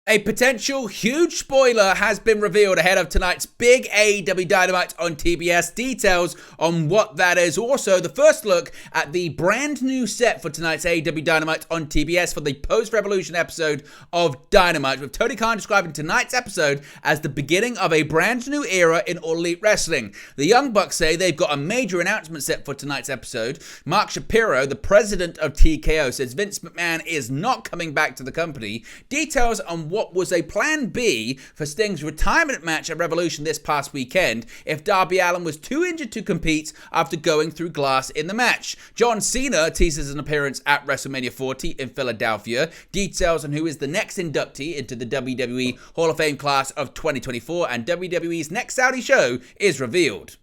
A potential huge spoiler has been revealed ahead of tonight's big AEW Dynamite on TBS. Details on what that is. Also, the first look at the brand new set for tonight's AEW Dynamite on TBS for the post-Revolution episode of Dynamite, with Tony Khan describing tonight's episode as the beginning of a brand new era in All Elite Wrestling. The Young Bucks say they've got a major announcement set for tonight's episode. Mark Shapiro, the president of TKO, says Vince McMahon is not coming back to the company. Details on what was a plan B for Sting's retirement match at Revolution this past weekend if Darby Allin was too injured to compete after going through glass in the match. John Cena teases an appearance at WrestleMania 40 in Philadelphia. Details on who is the next inductee into the WWE Hall of Fame class of 2024, and WWE's next Saudi show is revealed.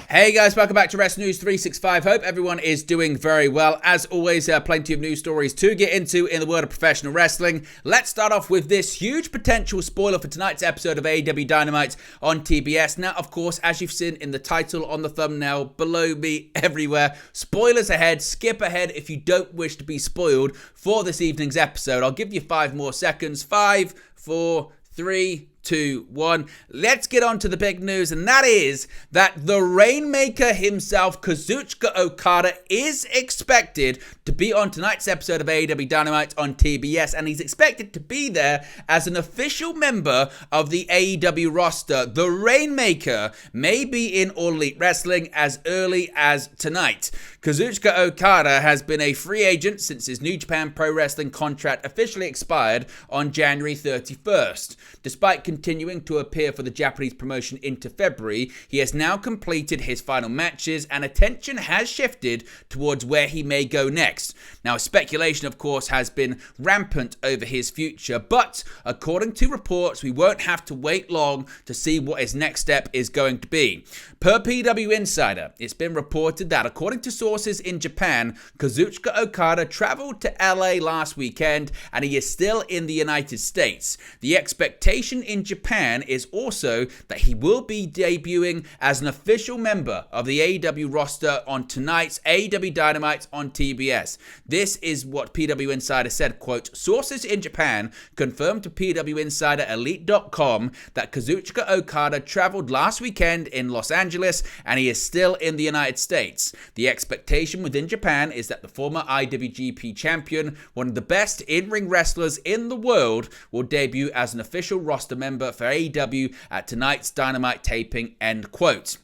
Hey guys, welcome back to Wrestling News 365. Hope everyone is doing very well. As always, plenty of news stories to get into in the world of professional wrestling. Let's start off with this huge potential spoiler for tonight's episode of AEW Dynamite on TBS. Now, of course, as you've seen in the title, on the thumbnail, below me, everywhere, spoilers ahead. Skip ahead if you don't wish to be spoiled for this evening's episode. I'll give you 5 more seconds. 5, 4, 3, 2, 1. Let's get on to the big news, and that is that the Rainmaker himself, Kazuchika Okada, is expected to be on tonight's episode of AEW Dynamite on TBS, and he's expected to be there as an official member of the AEW roster. The Rainmaker may be in All Elite Wrestling as early as tonight. Kazuchika Okada has been a free agent since his New Japan Pro Wrestling contract officially expired on January 31st. Despite continuing to appear for the Japanese promotion into February, he has now completed his final matches, and attention has shifted towards where he may go next. Now, speculation, of course, has been rampant over his future, but according to reports, we won't have to wait long to see what his next step is going to be. Per PW Insider, it's been reported that, according to sources in Japan, Kazuchika Okada traveled to LA last weekend, and he is still in the United States. The expectation in Japan is also that he will be debuting as an official member of the AEW roster on tonight's AEW Dynamite on TBS. This is what PW Insider said, quote, "Sources in Japan confirmed to PW Insider Elite.com that Kazuchika Okada traveled last weekend in Los Angeles, and he is still in the United States. The expectation within Japan is that the former IWGP champion, one of the best in-ring wrestlers in the world, will debut as an official roster member for AEW at tonight's Dynamite taping," end quote.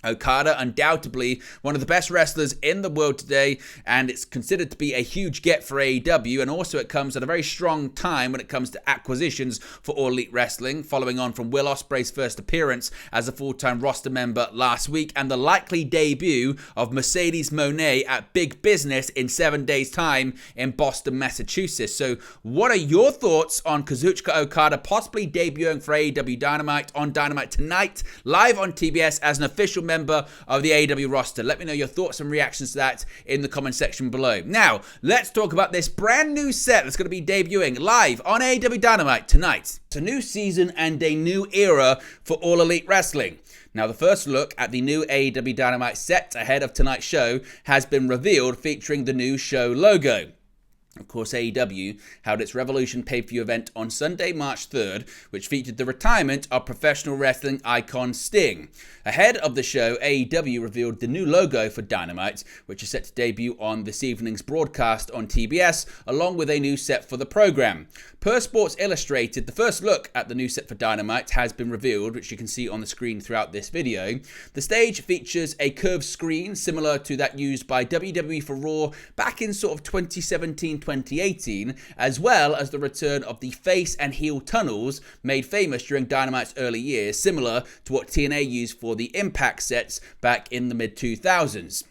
Okada, undoubtedly one of the best wrestlers in the world today, and it's considered to be a huge get for AEW, and also it comes at a very strong time when it comes to acquisitions for All Elite Wrestling, following on from Will Ospreay's first appearance as a full-time roster member last week, and the likely debut of Mercedes Moné at Big Business in 7 days' time in Boston, Massachusetts. So what are your thoughts on Kazuchika Okada possibly debuting for AEW Dynamite on Dynamite tonight, live on TBS as an official member of the AEW roster? Let me know your thoughts and reactions to that in the comment section below. Now, let's talk about this brand new set that's going to be debuting live on AEW Dynamite tonight. It's a new season and a new era for All Elite Wrestling. Now, the first look at the new AEW Dynamite set ahead of tonight's show has been revealed, featuring the new show logo. Of course, AEW held its Revolution pay-per-view event on Sunday, March 3rd, which featured the retirement of professional wrestling icon Sting. Ahead of the show, AEW revealed the new logo for Dynamite, which is set to debut on this evening's broadcast on TBS, along with a new set for the program. Per Sports Illustrated, the first look at the new set for Dynamite has been revealed, which you can see on the screen throughout this video. The stage features a curved screen similar to that used by WWE for Raw back in sort of 2017-2018, as well as the return of the face and heel tunnels made famous during Dynamite's early years, similar to what TNA used for the Impact sets back in the mid-2000s.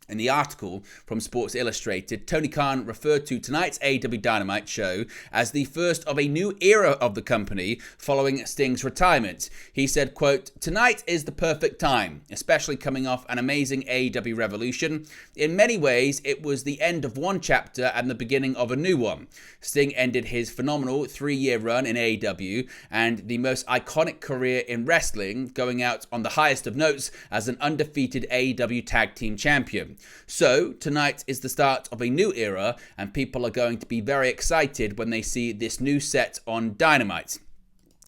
In the article from Sports Illustrated, Tony Khan referred to tonight's AEW Dynamite show as the first of a new era of the company following Sting's retirement. He said, quote, "Tonight is the perfect time, especially coming off an amazing AEW Revolution. In many ways, it was the end of one chapter and the beginning of a new one. Sting ended his phenomenal 3-year run in AEW and the most iconic career in wrestling, going out on the highest of notes as an undefeated AEW Tag Team Champion. So, tonight is the start of a new era, and people are going to be very excited when they see this new set on Dynamite."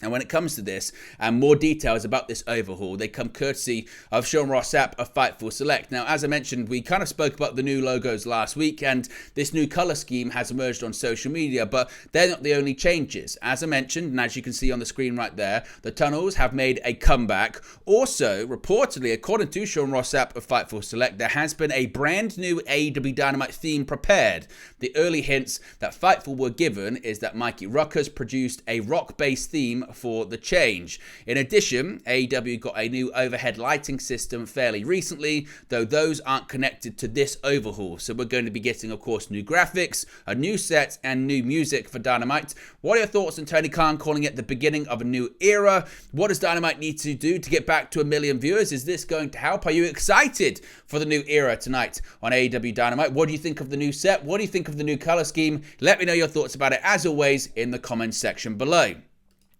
And when it comes to this, and more details about this overhaul, they come courtesy of Sean Ross Sapp of Fightful Select. Now, as I mentioned, we kind of spoke about the new logos last week, and this new color scheme has emerged on social media, but they're not the only changes. As I mentioned, and as you can see on the screen right there, the tunnels have made a comeback. Also, reportedly, according to Sean Ross Sapp of Fightful Select, there has been a brand new AEW Dynamite theme prepared. The early hints that Fightful were given is that Mikey Ruckus produced a rock-based theme for the change. In addition, AEW got a new overhead lighting system fairly recently, though those aren't connected to this overhaul. So we're going to be getting, of course, new graphics, a new set, and new music for Dynamite. What are your thoughts on Tony Khan calling it the beginning of a new era? What does Dynamite need to do to get back to 1 million viewers? Is this going to help? Are you excited for the new era tonight on AEW Dynamite? What do you think of the new set? What do you think of the new color scheme? Let me know your thoughts about it, as always, in the comments section below.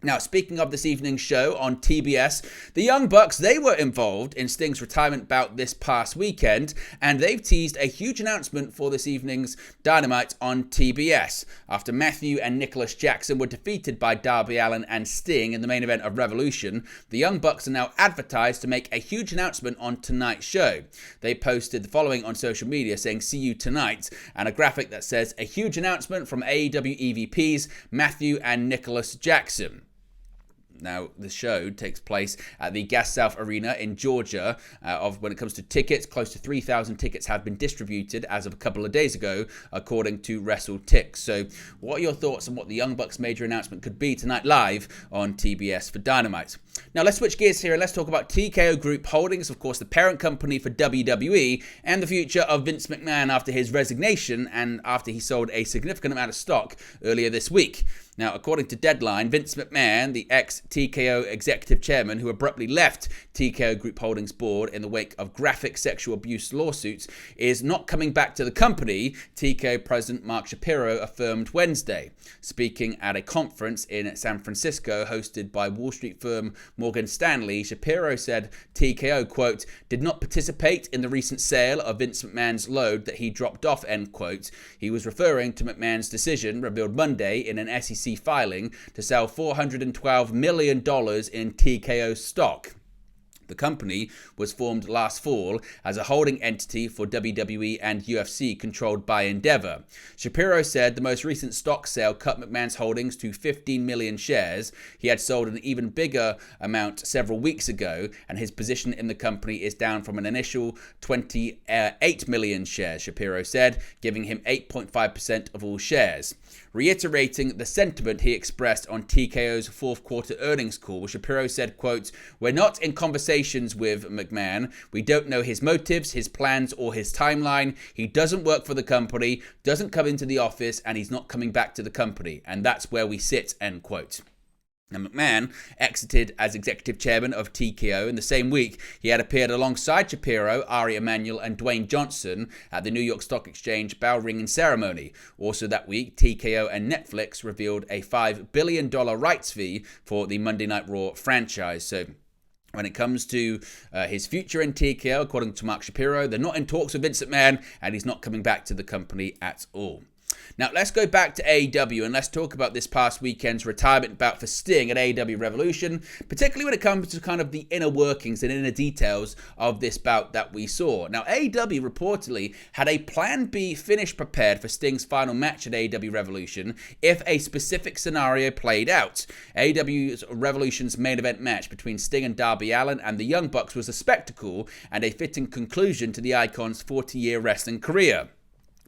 Now, speaking of this evening's show on TBS, the Young Bucks, they were involved in Sting's retirement bout this past weekend, and they've teased a huge announcement for this evening's Dynamite on TBS. After Matthew and Nicholas Jackson were defeated by Darby Allin and Sting in the main event of Revolution, the Young Bucks are now advertised to make a huge announcement on tonight's show. They posted the following on social media saying, "See you tonight," and a graphic that says, "A huge announcement from AEW EVPs Matthew and Nicholas Jackson." Now, the show takes place at the Gas South Arena in Georgia. When it comes to tickets, close to 3,000 tickets have been distributed as of a couple of days ago, according to WrestleTix. So, what are your thoughts on what the Young Bucks' major announcement could be tonight live on TBS for Dynamite? Now, let's switch gears here and let's talk about TKO Group Holdings, of course, the parent company for WWE, and the future of Vince McMahon after his resignation and after he sold a significant amount of stock earlier this week. Now, according to Deadline, Vince McMahon, the ex-TKO executive chairman who abruptly left TKO Group Holdings board in the wake of graphic sexual abuse lawsuits, is not coming back to the company, TKO president Mark Shapiro affirmed Wednesday. Speaking at a conference in San Francisco hosted by Wall Street firm Morgan Stanley, Shapiro said TKO, quote, "did not participate in the recent sale of Vince McMahon's load that he dropped off," end quote. He was referring to McMahon's decision, revealed Monday in an SEC filing, to sell $412 million in TKO stock. The company was formed last fall as a holding entity for WWE and UFC controlled by Endeavor. Shapiro said the most recent stock sale cut McMahon's holdings to 15 million shares. He had sold an even bigger amount several weeks ago, and his position in the company is down from an initial 28 million shares, Shapiro said, giving him 8.5% of all shares. Reiterating the sentiment he expressed on TKO's fourth quarter earnings call, Shapiro said, quote, "We're not in conversations with McMahon. We don't know his motives, his plans, or his timeline. He doesn't work for the company, doesn't come into the office, and he's not coming back to the company. And that's where we sit," end quote. Now, McMahon exited as executive chairman of TKO. In the same week, he had appeared alongside Shapiro, Ari Emanuel, and Dwayne Johnson at the New York Stock Exchange bell ringing ceremony. Also that week, TKO and Netflix revealed a $5 billion rights fee for the Monday Night Raw franchise. So, when it comes to his future in TKO, according to Mark Shapiro, they're not in talks with Vince McMahon, and he's not coming back to the company at all. Now, let's go back to AEW and let's talk about this past weekend's retirement bout for Sting at AEW Revolution, particularly when it comes to kind of the inner workings and inner details of this bout that we saw. Now, AEW reportedly had a Plan B finish prepared for Sting's final match at AEW Revolution if a specific scenario played out. AEW Revolution's main event match between Sting and Darby Allin and the Young Bucks was a spectacle and a fitting conclusion to the Icon's 40-year wrestling career.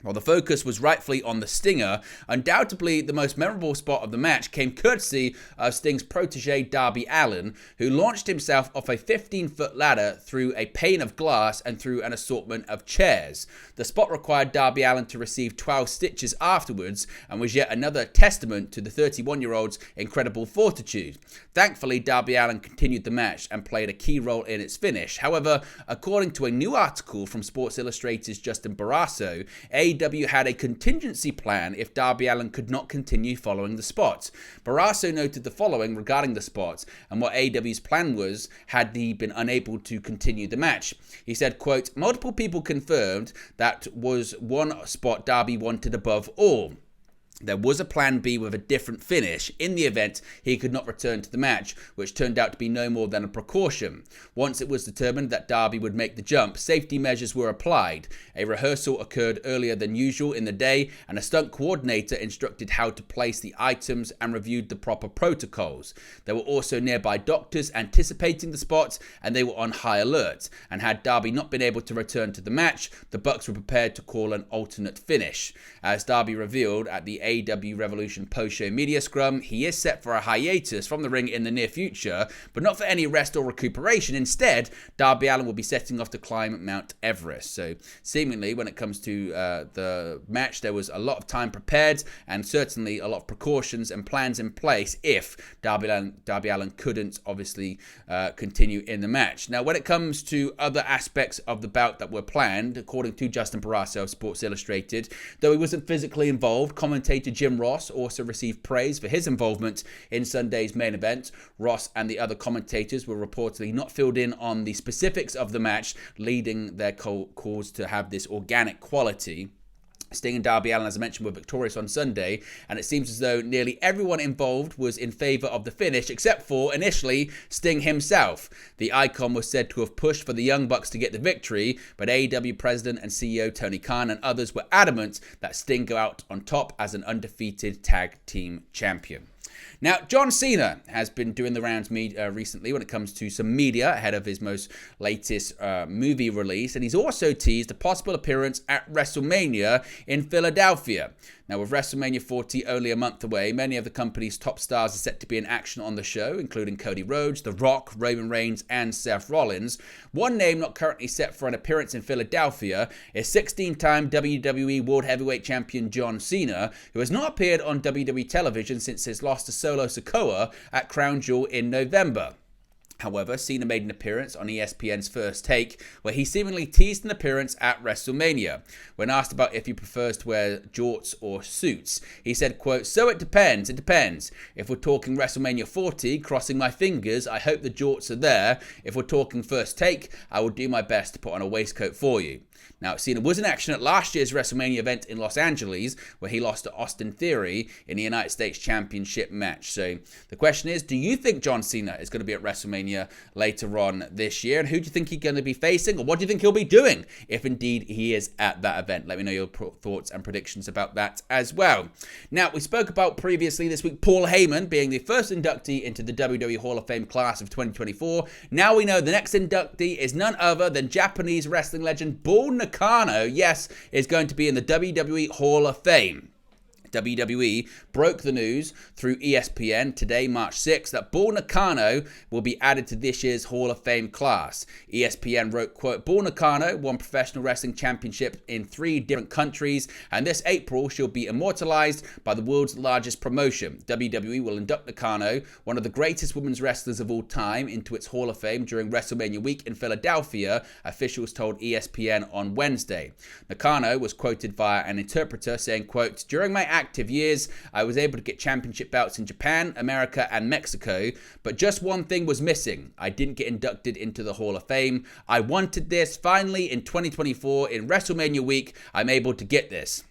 While the focus was rightfully on the Stinger, undoubtedly the most memorable spot of the match came courtesy of Sting's protege Darby Allin, who launched himself off a 15-foot ladder through a pane of glass and through an assortment of chairs. The spot required Darby Allin to receive 12 stitches afterwards and was yet another testament to the 31-year-old's incredible fortitude. Thankfully, Darby Allin continued the match and played a key role in its finish. However, according to a new article from Sports Illustrated's Justin Barrasso, AEW had a contingency plan if Darby Allin could not continue following the spot. Barrasso noted the following regarding the spot and what AEW's plan was had he been unable to continue the match. He said, quote, "Multiple people confirmed that was one spot Darby wanted above all. There was a plan B with a different finish in the event he could not return to the match, which turned out to be no more than a precaution. Once it was determined that Darby would make the jump, safety measures were applied. A rehearsal occurred earlier than usual in the day, and a stunt coordinator instructed how to place the items and reviewed the proper protocols. There were also nearby doctors anticipating the spot, and they were on high alert. And had Darby not been able to return to the match, the Bucks were prepared to call an alternate finish. As Darby revealed at the AEW Revolution post-show media scrum, he is set for a hiatus from the ring in the near future, but not for any rest or recuperation. Instead, Darby Allin will be setting off to climb Mount Everest. So seemingly, when it comes to the match, there was a lot of time prepared and certainly a lot of precautions and plans in place if Darby Allin couldn't obviously continue in the match. Now, when it comes to other aspects of the bout that were planned, according to Justin Barrasso of Sports Illustrated, though he wasn't physically involved, commentator Jim Ross also received praise for his involvement in Sunday's main event. Ross and the other commentators were reportedly not filled in on the specifics of the match, leading their cause to have this organic quality. Sting and Darby Allin, as I mentioned, were victorious on Sunday, and it seems as though nearly everyone involved was in favour of the finish, except for, initially, Sting himself. The Icon was said to have pushed for the Young Bucks to get the victory, but AEW President and CEO Tony Khan and others were adamant that Sting go out on top as an undefeated tag team champion. Now, John Cena has been doing the rounds recently when it comes to some media ahead of his most latest movie release, and he's also teased a possible appearance at WrestleMania in Philadelphia. Now, with WrestleMania 40 only a month away, many of the company's top stars are set to be in action on the show, including Cody Rhodes, The Rock, Roman Reigns, and Seth Rollins. One name not currently set for an appearance in Philadelphia is 16-time WWE World Heavyweight Champion John Cena, who has not appeared on WWE television since his loss to Solo Sikoa at Crown Jewel in November. However, Cena made an appearance on ESPN's First Take, where he seemingly teased an appearance at WrestleMania. When asked about if he prefers to wear jorts or suits, he said, quote, "So it depends. If we're talking WrestleMania 40, crossing my fingers, I hope the jorts are there. If we're talking First Take, I will do my best to put on a waistcoat for you." Now, Cena was in action at last year's WrestleMania event in Los Angeles, where he lost to Austin Theory in the United States Championship match. So the question is, do you think John Cena is going to be at WrestleMania later on this year? And who do you think he's going to be facing? Or what do you think he'll be doing if indeed he is at that event? Let me know your thoughts and predictions about that as well. Now, we spoke about previously this week Paul Heyman being the first inductee into the WWE Hall of Fame class of 2024. Now we know the next inductee is none other than Japanese wrestling legend Bull Nakano, yes, is going to be in the WWE Hall of Fame. WWE broke the news through ESPN today, March 6th, that Bull Nakano will be added to this year's Hall of Fame class. ESPN wrote, quote, "Bull Nakano won professional wrestling championships in 3 different countries, and this April she'll be immortalized by the world's largest promotion. WWE will induct Nakano, one of the greatest women's wrestlers of all time, into its Hall of Fame during WrestleMania week in Philadelphia," officials told ESPN on Wednesday. Nakano was quoted via an interpreter saying, quote, "During my active years, I was able to get championship bouts in Japan, America, and Mexico, but just one thing was missing. I didn't get inducted into the Hall of Fame. I wanted this. Finally, in 2024, in WrestleMania week, I'm able to get this."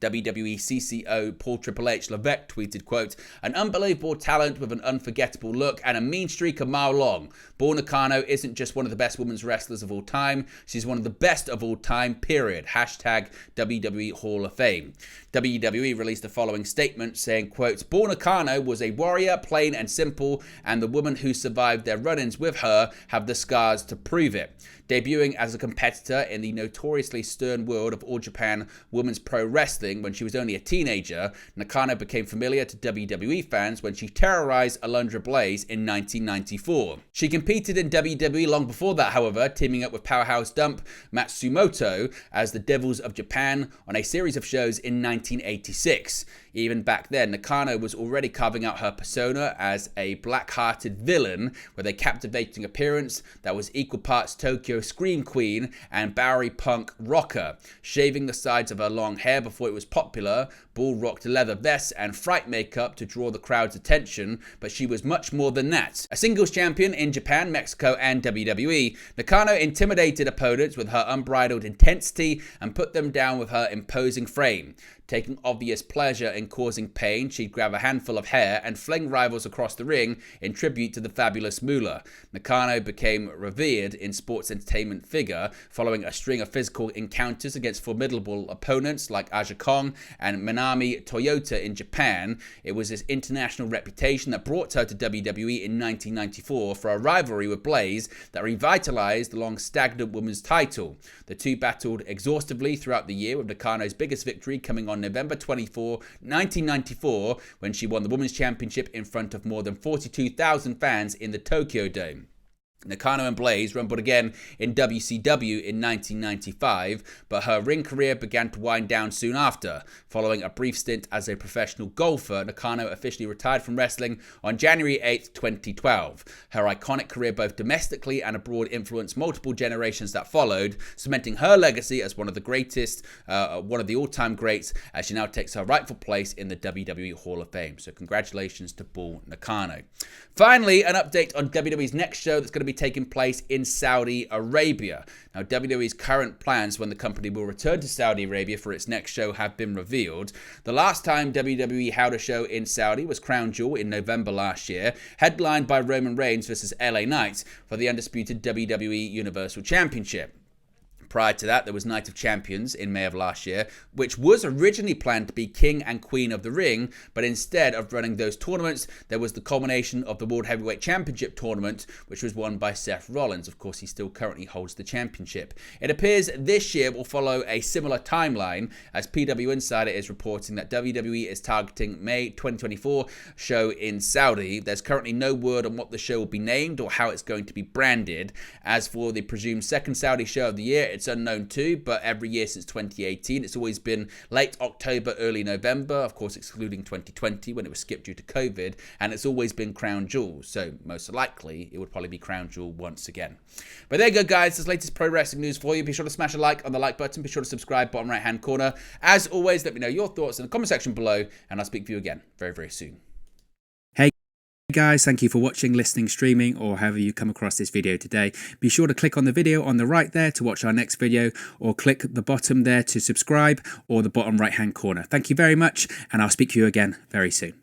WWE CCO Paul Triple H Levesque tweeted, quote, "An unbelievable talent with an unforgettable look and a mean streak a mile long. Bull Nakano isn't just one of the best women's wrestlers of all time. She's one of the best of all time, period. Hashtag WWE Hall of Fame." WWE released the following statement saying, quote, "Bull Nakano was a warrior, plain and simple, and the women who survived their run-ins with her have the scars to prove it. Debuting as a competitor in the notoriously stern world of All Japan Women's Pro Wrestling when she was only a teenager, Nakano became familiar to WWE fans when she terrorized Alundra Blaze in 1994. She competed in WWE long before that, however, teaming up with powerhouse dump Matsumoto as the Devils of Japan on a series of shows in 1986. Even back then, Nakano was already carving out her persona as a black-hearted villain with a captivating appearance that was equal parts Tokyo Scream Queen and Bowery Punk rocker, shaving the sides of her long hair before it was popular, bull-rocked leather vests and fright makeup to draw the crowd's attention, but she was much more than that. A singles champion in Japan, Mexico and WWE, Nakano intimidated opponents with her unbridled intensity and put them down with her imposing frame. Taking obvious pleasure in causing pain, she'd grab a handful of hair and fling rivals across the ring in tribute to the fabulous Moolah. Nakano became revered in sports entertainment figure following a string of physical encounters against formidable opponents like Aja Kong and Minami Toyota in Japan. It was this international reputation that brought her to WWE in 1994 for a rivalry with Blaze that revitalized the long stagnant women's title. The two battled exhaustively throughout the year, with Nakano's biggest victory coming on November 24, 1994, when she won the Women's Championship in front of more than 42,000 fans in the Tokyo Dome. Nakano and Blaze rumbled again in WCW in 1995, but her ring career began to wind down soon after. Following a brief stint as a professional golfer, Nakano officially retired from wrestling on January 8, 2012. Her iconic career both domestically and abroad influenced multiple generations that followed, cementing her legacy as one of the greatest, one of the all-time greats, as she now takes her rightful place in the WWE Hall of Fame. So congratulations to Bull Nakano. Finally, an update on WWE's next show that's going to be taking place in Saudi Arabia. Now, WWE's current plans when the company will return to Saudi Arabia for its next show have been revealed. The last time WWE held a show in Saudi was Crown Jewel in November last year, headlined by Roman Reigns versus LA Knight for the undisputed WWE Universal Championship. Prior to that, there was Night of Champions in May of last year, which was originally planned to be King and Queen of the Ring, but instead of running those tournaments, there was the culmination of the World Heavyweight Championship tournament, which was won by Seth Rollins. Of course, he still currently holds the championship. It appears this year will follow a similar timeline, as PW Insider is reporting that WWE is targeting May 2024 show in Saudi. There's currently no word on what the show will be named or how it's going to be branded. As for the presumed second Saudi show of the year, it's unknown too, but every year since 2018, it's always been late October, early November, of course excluding 2020 when it was skipped due to COVID, and it's always been Crown Jewel, so most likely it would probably be Crown Jewel once again. But there you go, guys, this latest pro wrestling news for you. Be sure to smash a like on the like button, be sure to subscribe, bottom right hand corner. As always, let me know your thoughts in the comment section below, and I'll speak to you again very, very soon. Hey guys, thank you for watching, listening, streaming, or however you come across this video today. Be sure to click on the video on the right there to watch our next video, or click the bottom there to subscribe, or the bottom right hand corner. Thank you very much, and I'll speak to you again very soon.